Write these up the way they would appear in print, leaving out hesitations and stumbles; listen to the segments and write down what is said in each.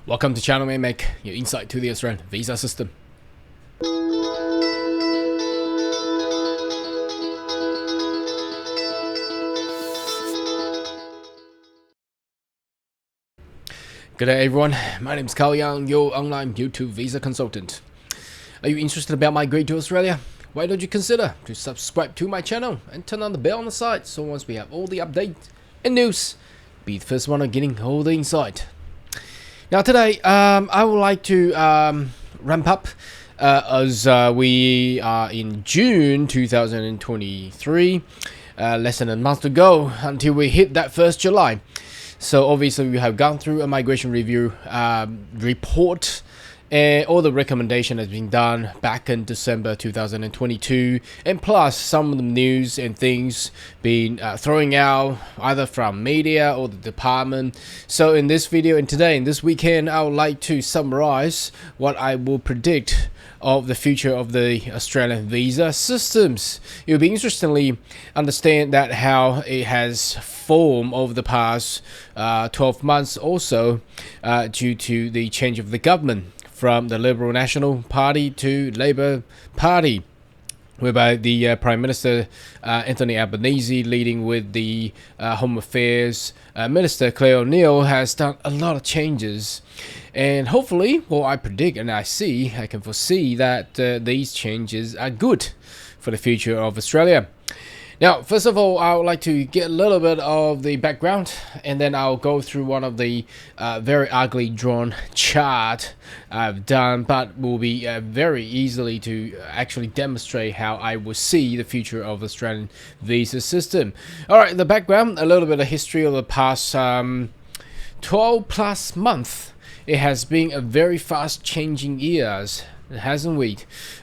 Welcome to channel where I make your insight to the Australian visa system. Good day everyone, my name is Karl, your online YouTube visa consultant. Are you interested about migrating to Australia? Why don't you consider to subscribe to my channel and turn on the bell on the side, so once we have all the updates and news, be the first one on getting all the insight. Now today, I would like to ramp up as we are in June 2023, less than a month to go until we hit that 1st July. So obviously we have gone through a migration review report, and all the recommendation has been done back in December 2022, and plus some of the news and things being throwing out either from media or the department. So in this video and today, in this weekend, I would like to summarize what I will predict of the future of the Australian visa systems. It will be interestingly understand that how it has formed over the past 12 months or so due to the change of the government from the Liberal National Party to Labour Party, whereby the Prime Minister Anthony Albanese, leading with the Home Affairs Minister Claire O'Neill, has done a lot of changes. And hopefully, well, I predict and I can foresee that these changes are good for the future of Australia. Now, first of all, I would like to get a little bit of the background, and then I'll go through one of the very ugly drawn chart I've done, but will be very easily to actually demonstrate how I will see the future of the Australian visa system. All right, the background, a little bit of history of the past 12 plus months. It has been a very fast changing years, hasn't we?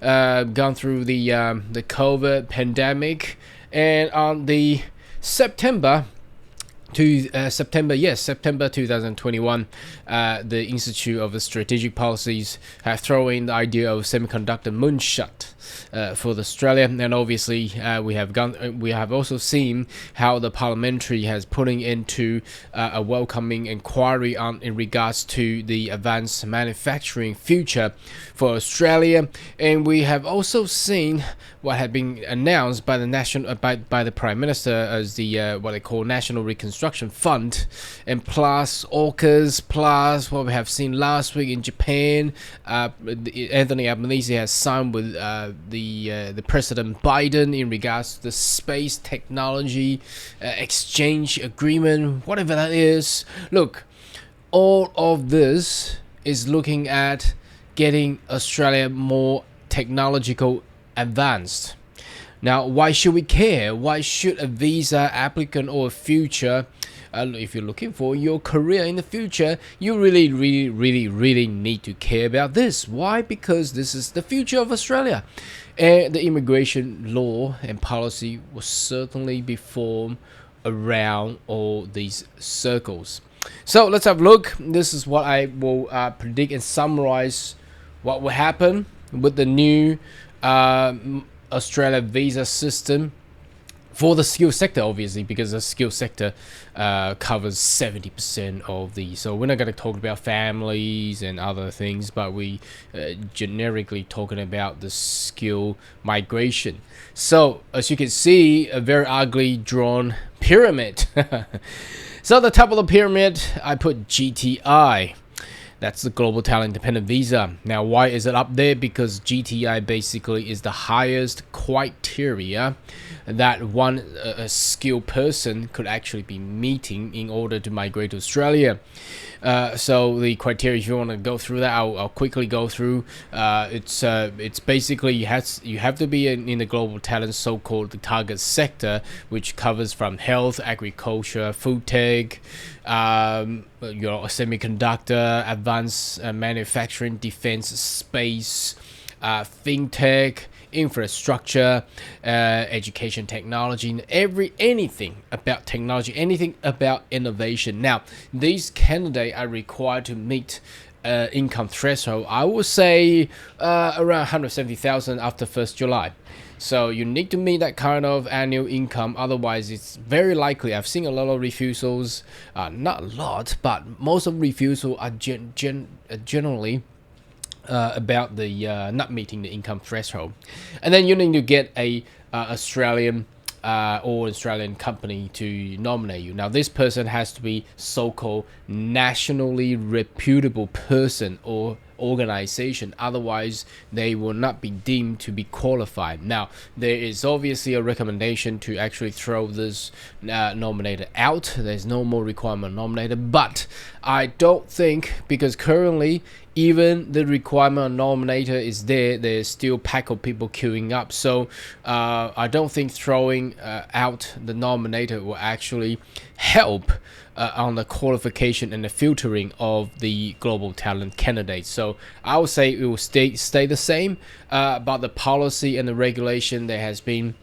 Gone through the COVID pandemic. And on the September 2021, the Institute of Strategic Policies have thrown in the idea of semiconductor moonshot for Australia, and obviously we have also seen how the parliamentary has putting into a welcoming inquiry in regards to the advanced manufacturing future for Australia, and we have also seen what had been announced by the by the Prime Minister as the what they call National Reconstruction Fund, and plus AUKUS, plus what we have seen last week in Japan. Anthony Albanese has signed with the President Biden in regards to the space technology exchange agreement, whatever that is. Look, all of this is looking at getting Australia more technological advanced. Now, why should we care? Why should a visa applicant or a future, if you're looking for your career in the future, you really need to care about this? Why? Because this is the future of Australia, and the immigration law and policy will certainly be formed around all these circles. So let's have a look. This is what I will predict and summarize what will happen with the new Australia visa system for the skill sector, obviously, because the skill sector covers 70% of the. So we're not going to talk about families and other things, but we generically talking about the skill migration. So as you can see, a very ugly drawn pyramid. So at the top of the pyramid, I put GTI. That's the Global Talent Dependent Visa. Now, why is it up there? Because GTI basically is the highest criteria that one skilled person could actually be meeting in order to migrate to Australia. So the criteria, if you want to go through that, I'll quickly go through. It's basically you have to be in the global talent, so-called the target sector, which covers from health, agriculture, food tech, semiconductor, advanced manufacturing, defense, space, fintech, infrastructure, education, technology, and anything about technology, anything about innovation. Now, these candidates are required to meet income threshold. I would say around 170,000 after 1st July. So you need to meet that kind of annual income. Otherwise, it's very likely. I've seen a lot of refusals, not a lot, but most of refusals are generally about the not meeting the income threshold, and then you need to get a Australian or Australian company to nominate you. Now, this person has to be so-called nationally reputable person or organization, otherwise they will not be deemed to be qualified. Now, there is obviously a recommendation to actually throw this nominator out. There's no more requirement nominator, but I don't think, because currently even the requirement nominator is there, there's still pack of people queuing up. So I don't think throwing out the nominator will actually help on the qualification and the filtering of the global talent candidates. So I would say it will stay the same, but the policy and the regulation, there has been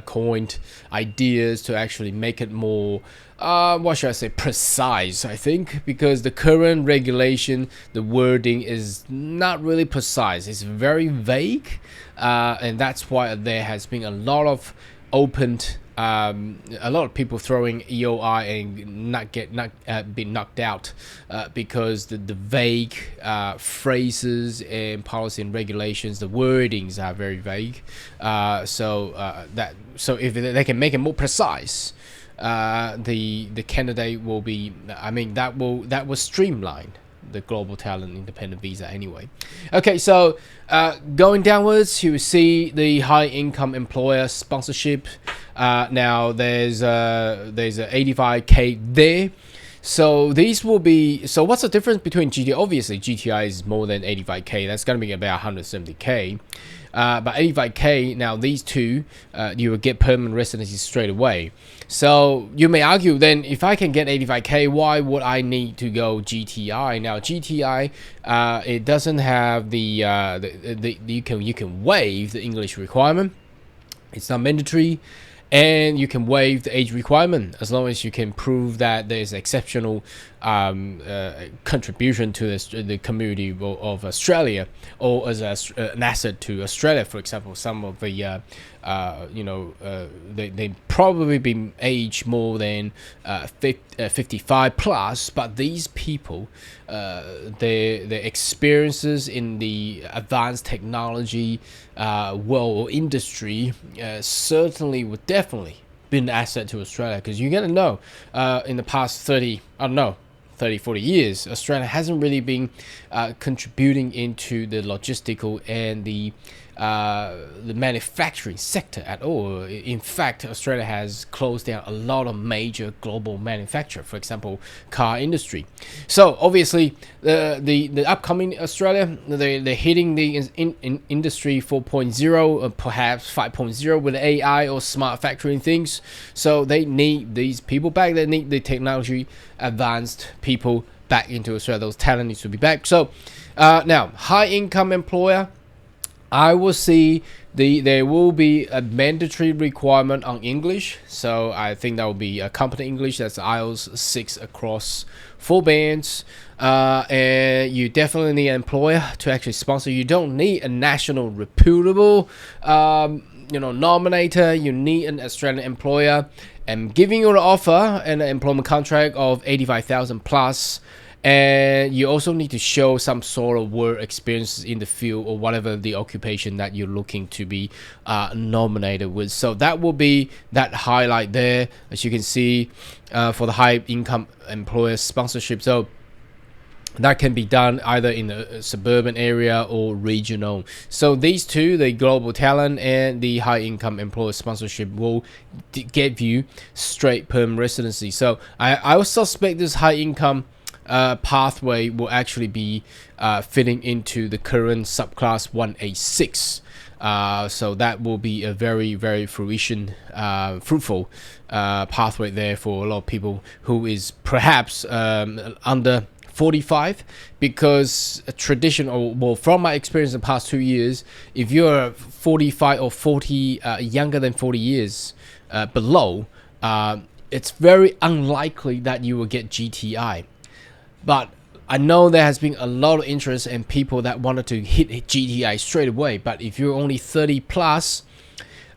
coined ideas to actually make it more what should I say, precise, I think, because the current regulation, the wording is not really precise. It's very vague, and that's why there has been a lot of a lot of people throwing EOI and being knocked out because the vague phrases and policy and regulations, the wordings are very vague. So if they can make it more precise, the candidate will be, I mean, that will streamline the global talent independent visa anyway. Okay, so going downwards, you see the high income employer sponsorship. Now there's a 85k there. So these will be, so what's the difference between GTI? Obviously GTI is more than 85k. That's going to be about 170k. But 85k, now these two, you will get permanent residency straight away. So you may argue, then if I can get 85k, why would I need to go GTI? Now GTI, it doesn't have the you can waive the English requirement. It's not mandatory. And you can waive the age requirement as long as you can prove that there's exceptional contribution to the community of Australia, or as an asset to Australia. For example, some of the they probably been aged more than 55 plus, but these people, their experiences in the advanced technology world or industry certainly would definitely be an asset to Australia, because you gotta know in the past 30 40 years, Australia hasn't really been contributing into the logistical and the manufacturing sector at all. In fact, Australia has closed down a lot of major global manufacture, for example, car industry. So obviously, the upcoming Australia, they're hitting the industry 4.0 or perhaps 5.0 with AI or smart factory things. So they need these people back. They need the technology advanced people back into Australia. Those talent needs to be back. So now, high income employer, I will see there will be a mandatory requirement on English. So I think that will be a company English. That's IELTS 6 across 4 bands. And you definitely need an employer to actually sponsor. You don't need a national reputable nominator. You need an Australian employer and giving you an offer and an employment contract of 85,000 plus. And you also need to show some sort of work experience in the field or whatever the occupation that you're looking to be nominated with. So that will be that highlight there, as you can see, for the high income employer sponsorship. So that can be done either in a suburban area or regional. So these two, the global talent and the high income employer sponsorship, will give you straight perm residency. So I would suspect this high income pathway will actually be fitting into the current subclass 186. So that will be a very, very fruitful pathway there for a lot of people who is perhaps under 45, because a tradition, or well, from my experience in the past 2 years, if you're 45 or 40, younger than 40 years below, it's very unlikely that you will get GTI. But I know there has been a lot of interest and people that wanted to hit GTI straight away, but if you're only 30 plus,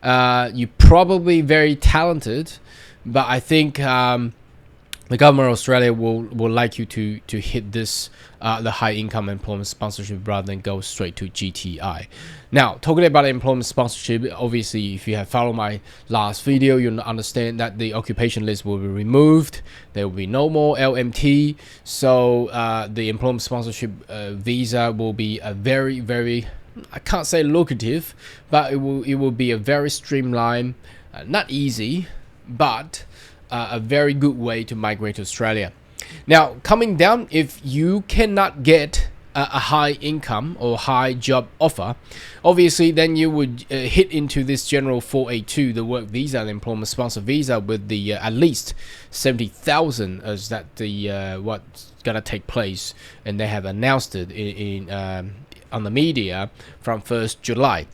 you're probably very talented, but I think the government of Australia will like you to hit this the high income employment sponsorship rather than go straight to GTI. Now, talking about employment sponsorship, obviously if you have followed my last video, you'll understand that the occupation list will be removed. There will be no more LMT, so the employment sponsorship visa will be a very, I can't say lucrative, but it will be a very streamlined, not easy, but a very good way to migrate to Australia. Now, coming down, if you cannot get a high income or high job offer, obviously then you would hit into this general 482, the work visa, the employment sponsor visa, with the at least 70,000 as that the what's gonna take place, and they have announced it in on the media from 1st July.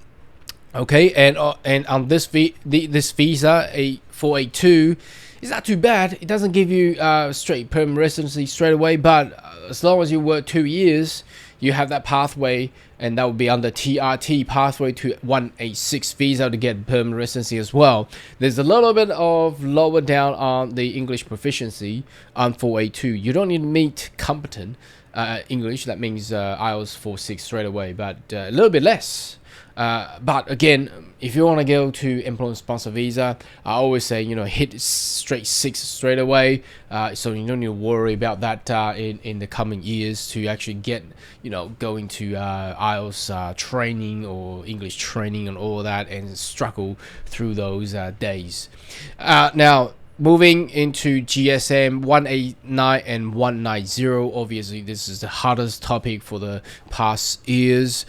Okay, and on this visa, a 482, it's not too bad. It doesn't give you straight permanent residency straight away, but as long as you work 2 years, you have that pathway, and that will be under TRT pathway to 186 visa to get permanent residency as well. There's a little bit of lower down on the English proficiency on 482. You don't need to meet competent English. That means IELTS 4.6 straight away, but a little bit less. But again, if you want to go to employment sponsor visa, I always say, hit straight 6 straight away, so you don't need to worry about that in the coming years to actually get, going to IELTS training or English training and all that, and struggle through those days. Now, moving into GSM 189 and 190, obviously this is the hardest topic for the past years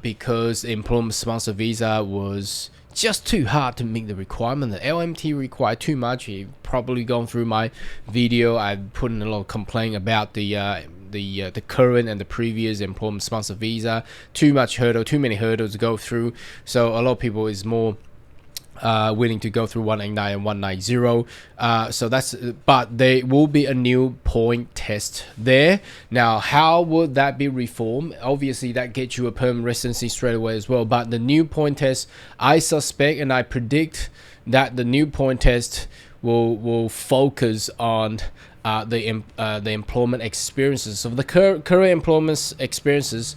because the employment sponsor visa was just too hard to meet the requirement. The LMT required too much. You've probably gone through my video. I put in a lot of complaint about the current and the previous employment sponsor visa. Too many hurdles to go through. So a lot of people is more willing to go through 189 and 190. So that's, but there will be a new point test there. Now, how would that be reformed? Obviously, that gets you a permanent residency straight away as well. But the new point test, I suspect and I predict that the new point test will focus on the employment experiences. So the current employment experiences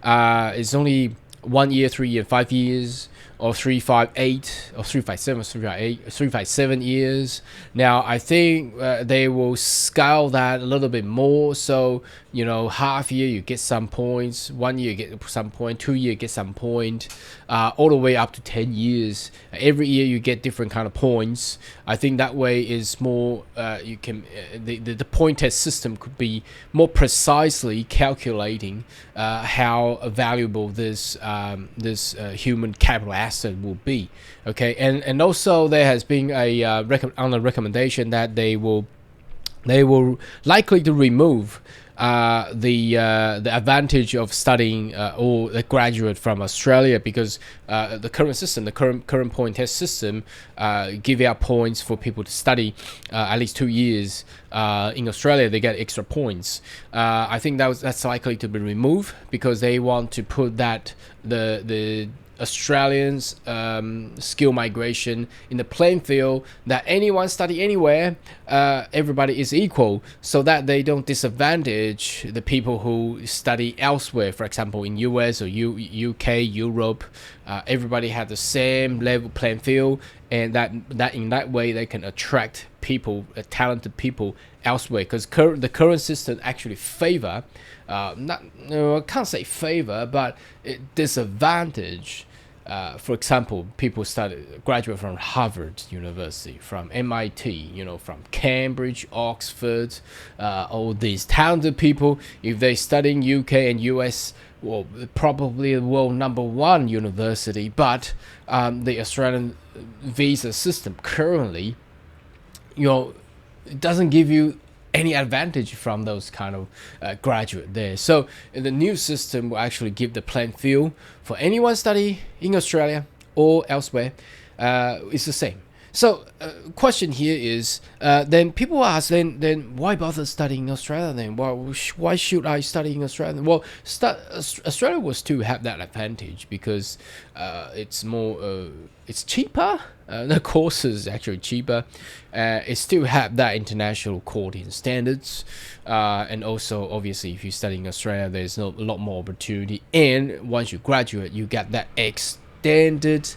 is only 1 year, 3 year, 5 years, or 358 or 357, 357 years. Now I think they will scale that a little bit more. So half year you get some points, 1 year you get some point, 2 year you get some point, all the way up to 10 years. Every year you get different kind of points. I think that way is more you can the point test system could be more precisely calculating how valuable this human capital asset will be. Okay, and also there has been a recommendation that they will likely to remove the advantage of studying or a graduate from Australia, because the current system, the current point test system, give out points for people to study at least 2 years in Australia. They get extra points. I think that's likely to be removed because they want to put that the Australians skill migration in the playing field, that anyone study anywhere, everybody is equal, so that they don't disadvantage the people who study elsewhere. For example, in US or UK, Europe, everybody has the same level playing field, and that in that way they can attract people, talented people elsewhere, because the current system actually favor I can't say favor, but it disadvantage. For example, people graduate from Harvard University, from MIT, from Cambridge, Oxford, all these talented people. If they study in UK and US, well, probably the world #1 university, but the Australian visa system currently, it doesn't give you any advantage from those kind of graduate there. So the new system will actually give the playing field for anyone study in Australia or elsewhere. It's the same. So, question here is, then people ask, then why bother studying Australia? Then why should I study in Australia? Well, Australia will still have that advantage because it's more, it's cheaper. The course is actually cheaper. It still have that international quality and standards, and also obviously if you study in Australia, there's a lot more opportunity. And once you graduate, you get that extended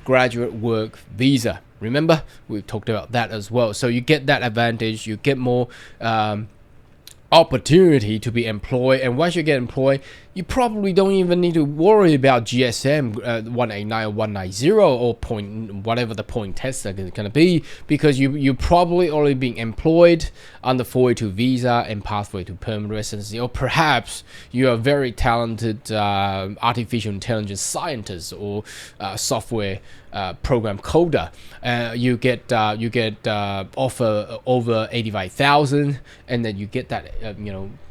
graduate work visa. Remember, we talked about that as well. So you get that advantage, you get more opportunity to be employed, and once you get employed, you probably don't even need to worry about GSM 189 or 190 or point whatever the point tests are going to be, because you probably already being employed on the 482 visa and pathway to permanent residency, or perhaps you are very talented artificial intelligence scientist or software program coder. You get offer over 85,000, and then you get that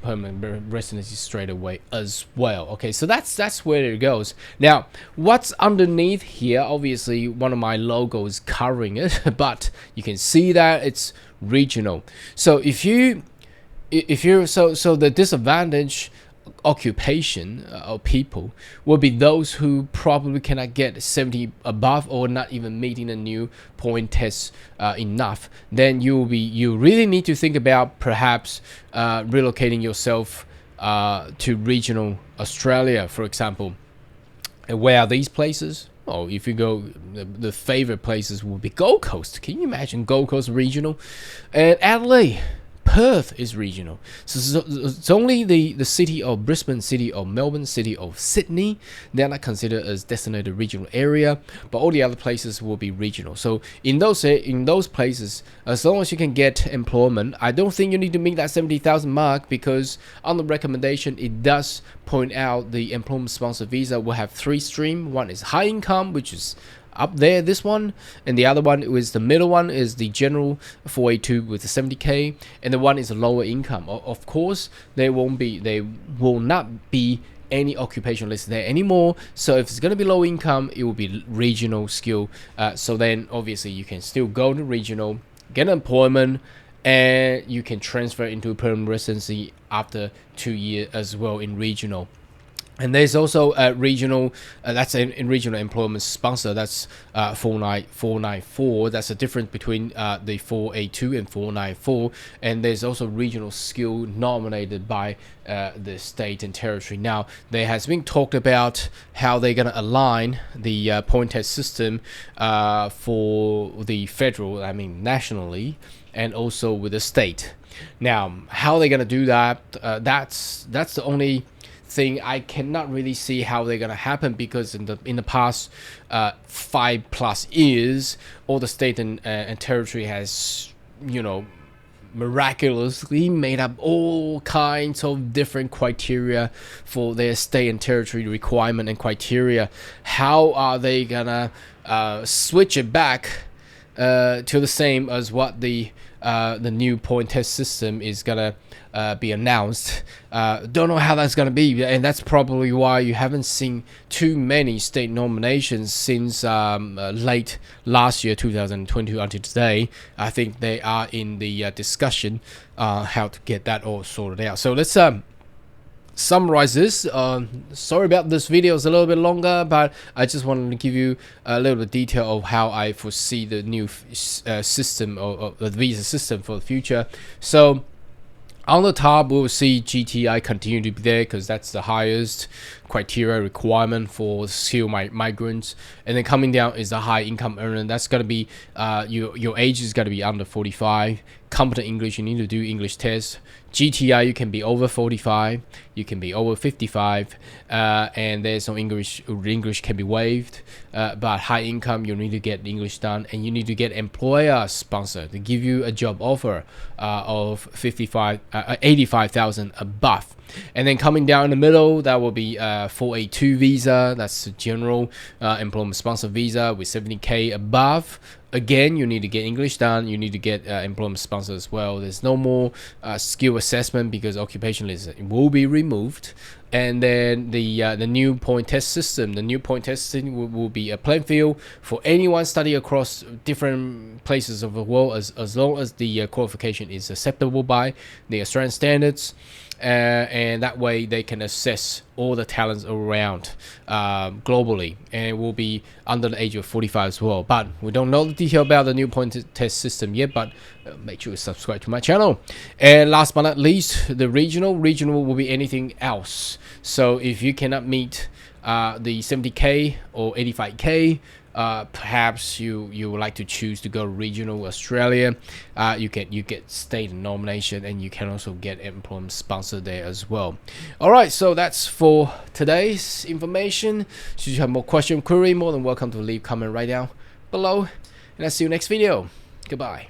permanent residency straight away as well. Okay, so that's where it goes. Now, what's underneath here? Obviously, one of my logos covering it, but you can see that it's regional. So if you're the disadvantage occupation of people will be those who probably cannot get 70 above or not even meeting the new point test enough. Then you really need to think about perhaps relocating yourself to regional Australia, for example. And where are these places? Oh, if you go, the favorite places will be Gold Coast. Can you imagine Gold Coast regional? And Adelaide, Perth is regional. So it's only the city of Brisbane, city of Melbourne, city of Sydney, they're not considered as designated regional area, but all the other places will be regional. So in those places, as long as you can get employment, I don't think you need to meet that 70,000 mark, because on the recommendation it does point out the employment sponsor visa will have 3 streams. One is high income, which is up there, this one, and the other one is the middle one is the general 482 with the 70k, and the one is a lower income. Of course, there will not be any occupation list there anymore. So if it's going to be low income, it will be regional skill. So then obviously you can still go to regional, get employment, and you can transfer into permanent residency after 2 years as well in regional. And there's also a regional, that's in regional employment sponsor, that's 494. That's the difference between the 482 and 494. And there's also regional skill nominated by the state and territory. Now, there has been talked about how they're going to align the point test system for the federal, nationally, and also with the state. Now, how they're going to do that, that's the only thing I cannot really see how they're gonna happen, because in the past 5+ years, all the state and territory has miraculously made up all kinds of different criteria for their state and territory requirement and criteria. How are they gonna switch it back to the same as what the new point test system is gonna be announced? Don't know how that's gonna be, and that's probably why you haven't seen too many state nominations since late last year, 2022, until today. I think they are in the discussion how to get that all sorted out. So let's summarize this. Sorry about this video, it's a little bit longer, but I just wanted to give you a little bit of detail of how I foresee the new system or the visa system for the future. So on the top, we'll see GTI continue to be there, because that's the highest criteria requirement for skilled migrants. And then coming down is the high income earner. That's going to be your age is going to be under 45. Competent English, you need to do English test. GTI, you can be over 45, you can be over 55, and there's no English can be waived. But high income, you need to get English done, and you need to get employer sponsor to give you a job offer of 85,000 above. And then coming down in the middle, that will be 482 visa. That's a general employment sponsor visa with 70k above. again, you need to get English done. You need to get employment sponsor as well. There's no more skill assessment because occupationalism will be removed. And then the new point test system. The new point test system will be a playing field for anyone study across different places of the world, as long as the qualification is acceptable by the Australian standards. And that way they can assess all the talents around globally, and it will be under the age of 45 as well. But we don't know the detail about the new point test system yet, but make sure you subscribe to my channel. And last but not least, the regional will be anything else. So if you cannot meet the 70k or 85k, perhaps you would like to choose to go regional Australia. You get state nomination, and you can also get employment sponsor there as well. All right, so that's for today's information. Should you have more question, query, more than welcome to leave comment right down below, and I'll see you next video. Goodbye.